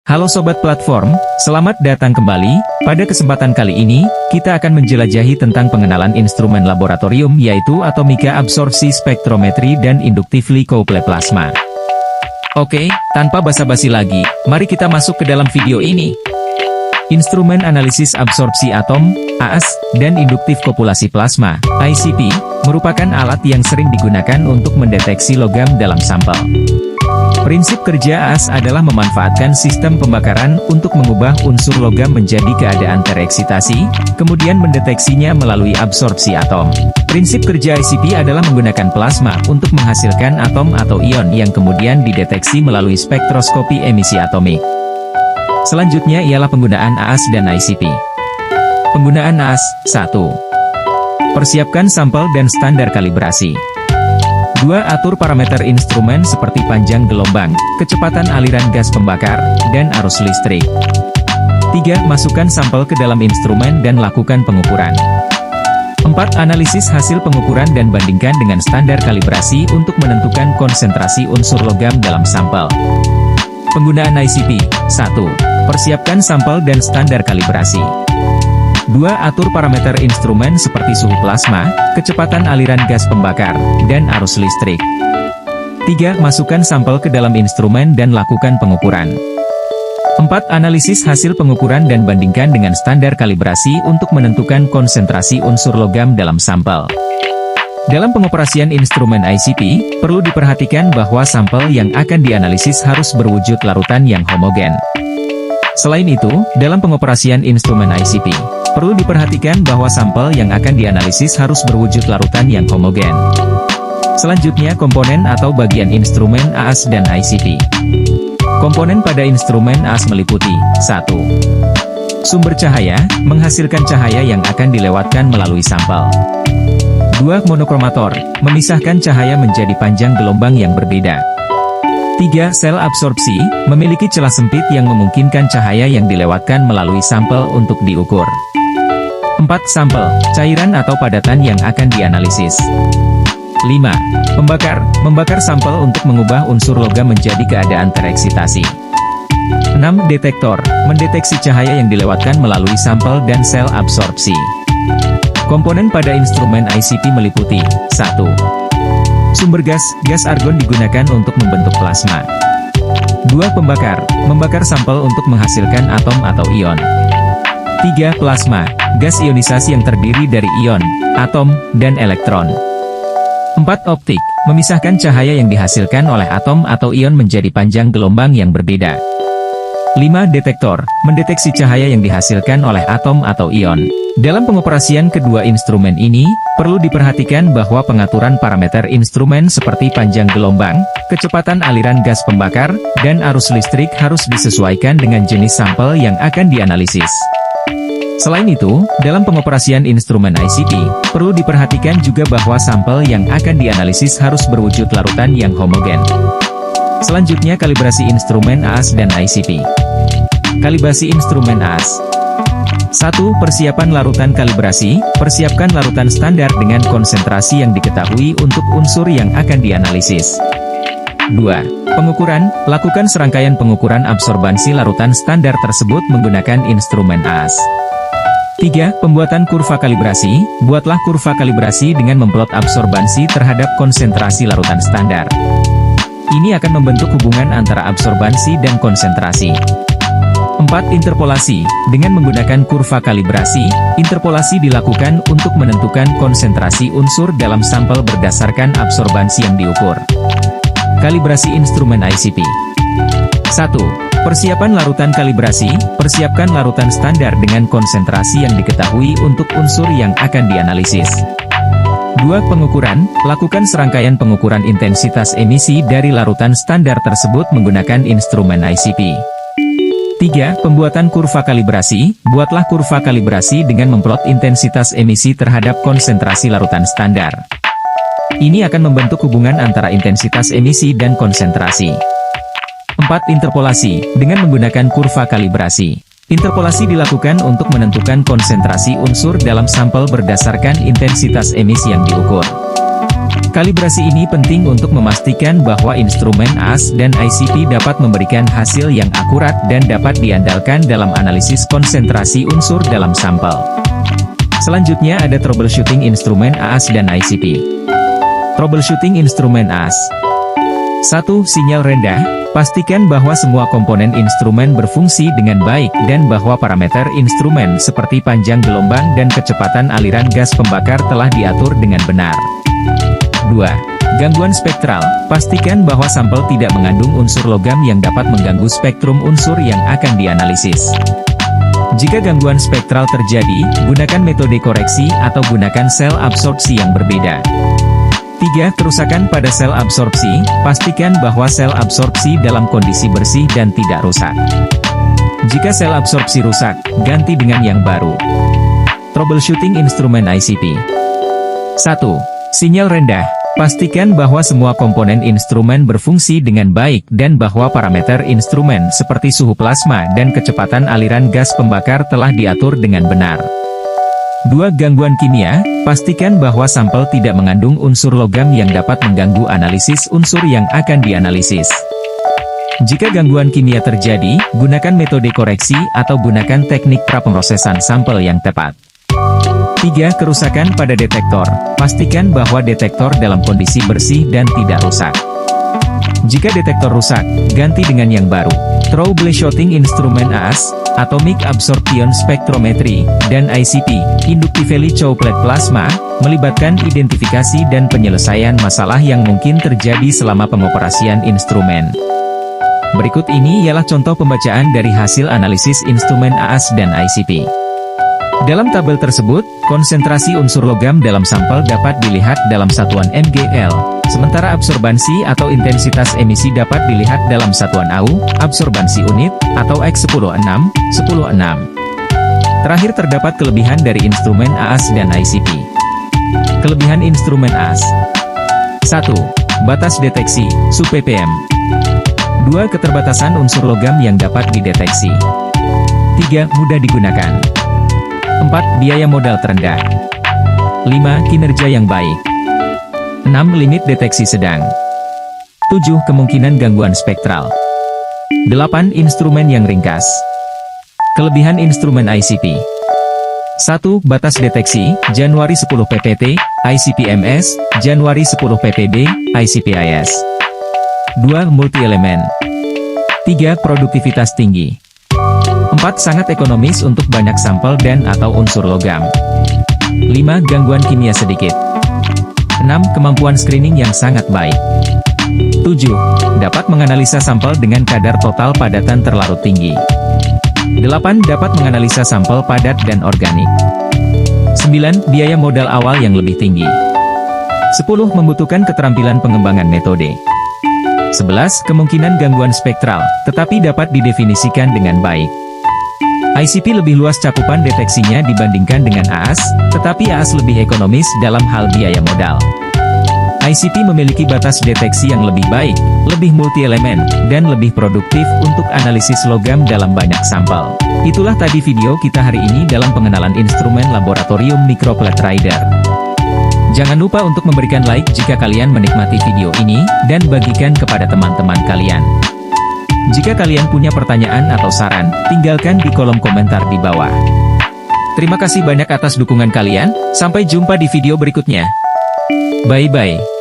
Halo Sobat Platform, selamat datang kembali. Pada kesempatan kali ini, kita akan menjelajahi tentang pengenalan instrumen laboratorium yaitu atomika absorpsi spektrometri dan induktively coupled plasma. Oke, tanpa basa-basi lagi, mari kita masuk ke dalam video ini. Instrumen analisis absorpsi atom, AAS, dan induktif kopulasi plasma, ICP, merupakan alat yang sering digunakan untuk mendeteksi logam dalam sampel. Prinsip kerja AAS adalah memanfaatkan sistem pembakaran untuk mengubah unsur logam menjadi keadaan tereksitasi, kemudian mendeteksinya melalui absorpsi atom. Prinsip kerja ICP adalah menggunakan plasma untuk menghasilkan atom atau ion yang kemudian dideteksi melalui spektroskopi emisi atomik. Selanjutnya ialah penggunaan AAS dan ICP. Penggunaan AAS, 1. Persiapkan sampel dan standar kalibrasi. 2. Atur parameter instrumen seperti panjang gelombang, kecepatan aliran gas pembakar, dan arus listrik. 3. Masukkan sampel ke dalam instrumen dan lakukan pengukuran. 4. Analisis hasil pengukuran dan bandingkan dengan standar kalibrasi untuk menentukan konsentrasi unsur logam dalam sampel. Penggunaan ICP. 1. Persiapkan sampel dan standar kalibrasi. 2. Atur parameter instrumen seperti suhu plasma, kecepatan aliran gas pembakar, dan arus listrik. 3. Masukkan sampel ke dalam instrumen dan lakukan pengukuran. 4. Analisis hasil pengukuran dan bandingkan dengan standar kalibrasi untuk menentukan konsentrasi unsur logam dalam sampel. Dalam pengoperasian instrumen ICP, perlu diperhatikan bahwa sampel yang akan dianalisis harus berwujud larutan yang homogen. Selain itu, dalam pengoperasian instrumen ICP, perlu diperhatikan bahwa sampel yang akan dianalisis harus berwujud larutan yang homogen. Selanjutnya komponen atau bagian instrumen AAS dan ICP. Komponen pada instrumen AAS meliputi 1. Sumber cahaya, menghasilkan cahaya yang akan dilewatkan melalui sampel. 2. Monokromator, memisahkan cahaya menjadi panjang gelombang yang berbeda. 3. Sel absorpsi, memiliki celah sempit yang memungkinkan cahaya yang dilewatkan melalui sampel untuk diukur. 4. Sampel, cairan atau padatan yang akan dianalisis. 5. Pembakar, membakar sampel untuk mengubah unsur logam menjadi keadaan tereksitasi. 6. Detektor, mendeteksi cahaya yang dilewatkan melalui sampel dan sel absorpsi. Komponen pada instrumen ICP meliputi 1. Sumber gas, gas argon digunakan untuk membentuk plasma. 2. Pembakar, membakar sampel untuk menghasilkan atom atau ion. 3. Plasma, gas ionisasi yang terdiri dari ion, atom, dan elektron. 4. Optik, memisahkan cahaya yang dihasilkan oleh atom atau ion menjadi panjang gelombang yang berbeda. 5. Detektor, mendeteksi cahaya yang dihasilkan oleh atom atau ion. Dalam pengoperasian kedua instrumen ini, perlu diperhatikan bahwa pengaturan parameter instrumen seperti panjang gelombang, kecepatan aliran gas pembakar, dan arus listrik harus disesuaikan dengan jenis sampel yang akan dianalisis. Selain itu, dalam pengoperasian instrumen ICP, perlu diperhatikan juga bahwa sampel yang akan dianalisis harus berwujud larutan yang homogen. Selanjutnya kalibrasi instrumen AAS dan ICP. Kalibrasi instrumen AAS. 1. Persiapan larutan kalibrasi, persiapkan larutan standar dengan konsentrasi yang diketahui untuk unsur yang akan dianalisis. 2. Pengukuran, lakukan serangkaian pengukuran absorbansi larutan standar tersebut menggunakan instrumen AAS. 3. Pembuatan kurva kalibrasi, buatlah kurva kalibrasi dengan memplot absorbansi terhadap konsentrasi larutan standar. Ini akan membentuk hubungan antara absorbansi dan konsentrasi. 4. Interpolasi, dengan menggunakan kurva kalibrasi, interpolasi dilakukan untuk menentukan konsentrasi unsur dalam sampel berdasarkan absorbansi yang diukur. Kalibrasi instrumen ICP. 1. Persiapan larutan kalibrasi, persiapkan larutan standar dengan konsentrasi yang diketahui untuk unsur yang akan dianalisis. 2. Pengukuran, lakukan serangkaian pengukuran intensitas emisi dari larutan standar tersebut menggunakan instrumen ICP. 3. Pembuatan kurva kalibrasi, buatlah kurva kalibrasi dengan memplot intensitas emisi terhadap konsentrasi larutan standar. Ini akan membentuk hubungan antara intensitas emisi dan konsentrasi. 4. Interpolasi, dengan menggunakan kurva kalibrasi. Interpolasi dilakukan untuk menentukan konsentrasi unsur dalam sampel berdasarkan intensitas emisi yang diukur. Kalibrasi ini penting untuk memastikan bahwa instrumen AAS dan ICP dapat memberikan hasil yang akurat dan dapat diandalkan dalam analisis konsentrasi unsur dalam sampel. Selanjutnya ada troubleshooting instrumen AAS dan ICP. Troubleshooting instrumen AAS. 1. Sinyal rendah. Pastikan bahwa semua komponen instrumen berfungsi dengan baik dan bahwa parameter instrumen seperti panjang gelombang dan kecepatan aliran gas pembakar telah diatur dengan benar. 2. Gangguan spektral. Pastikan bahwa sampel tidak mengandung unsur logam yang dapat mengganggu spektrum unsur yang akan dianalisis. Jika gangguan spektral terjadi, gunakan metode koreksi atau gunakan sel absorpsi yang berbeda. 3. Kerusakan pada sel absorpsi. Pastikan bahwa sel absorpsi dalam kondisi bersih dan tidak rusak. Jika sel absorpsi rusak, ganti dengan yang baru. Troubleshooting instrumen ICP. 1. Sinyal rendah. Pastikan bahwa semua komponen instrumen berfungsi dengan baik dan bahwa parameter instrumen seperti suhu plasma dan kecepatan aliran gas pembakar telah diatur dengan benar. 2. Gangguan kimia. Pastikan bahwa sampel tidak mengandung unsur logam yang dapat mengganggu analisis unsur yang akan dianalisis. Jika gangguan kimia terjadi, gunakan metode koreksi atau gunakan teknik prapemrosesan sampel yang tepat. 3. Kerusakan pada detektor. Pastikan bahwa detektor dalam kondisi bersih dan tidak rusak. Jika detektor rusak, ganti dengan yang baru. Troubleshooting instrumen AAS, Atomic Absorption Spectrometry, dan ICP, Inductively Coupled Plasma, melibatkan identifikasi dan penyelesaian masalah yang mungkin terjadi selama pengoperasian instrumen. Berikut ini ialah contoh pembacaan dari hasil analisis instrumen AAS dan ICP. Dalam tabel tersebut, konsentrasi unsur logam dalam sampel dapat dilihat dalam satuan mgl, sementara absorbansi atau intensitas emisi dapat dilihat dalam satuan AU, absorbansi unit, atau X10-6, 10-6. Terakhir terdapat kelebihan dari instrumen AAS dan ICP. Kelebihan instrumen AAS. 1. Batas deteksi, sub-ppm. 2. Keterbatasan unsur logam yang dapat dideteksi. 3. Mudah digunakan. 4. Biaya modal terendah. 5. Kinerja yang baik. 6. Limit deteksi sedang. 7. Kemungkinan gangguan spektral. 8. Instrumen yang ringkas. Kelebihan instrumen ICP. 1. Batas deteksi, Januari 10 ppt, ICP-MS, Januari 10 ppb, ICP-IS. 2. Multi-elemen. 3. Produktivitas tinggi. 4. Sangat ekonomis untuk banyak sampel dan atau unsur logam. 5. Gangguan kimia sedikit. 6. Kemampuan screening yang sangat baik. 7. Dapat menganalisa sampel dengan kadar total padatan terlarut tinggi. 8. Dapat menganalisa sampel padat dan organik. 9. Biaya modal awal yang lebih tinggi. 10. Membutuhkan keterampilan pengembangan metode. 11. Kemungkinan gangguan spektral, tetapi dapat didefinisikan dengan baik. ICP lebih luas cakupan deteksinya dibandingkan dengan AAS, tetapi AAS lebih ekonomis dalam hal biaya modal. ICP memiliki batas deteksi yang lebih baik, lebih multi-elemen, dan lebih produktif untuk analisis logam dalam banyak sampel. Itulah tadi video kita hari ini dalam pengenalan instrumen laboratorium Microplet Rider. Jangan lupa untuk memberikan like jika kalian menikmati video ini, dan bagikan kepada teman-teman kalian. Jika kalian punya pertanyaan atau saran, tinggalkan di kolom komentar di bawah. Terima kasih banyak atas dukungan kalian, sampai jumpa di video berikutnya. Bye-bye.